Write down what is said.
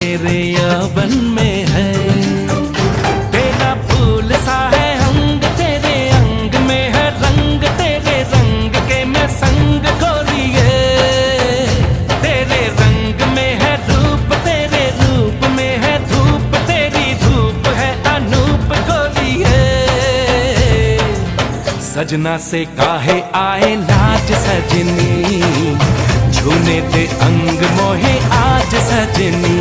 तेरे यौवन में है, तेरा फूल सा है अंग, तेरे अंग में है रंग, तेरे रंग के मैं संग गोरिए, तेरे रंग में है रूप, तेरे रूप में है धूप, तेरी धूप है अनूप गोरिए। सजना से काहे आए लाज सजनी, छूने दे अंग मोहे आज सजनी।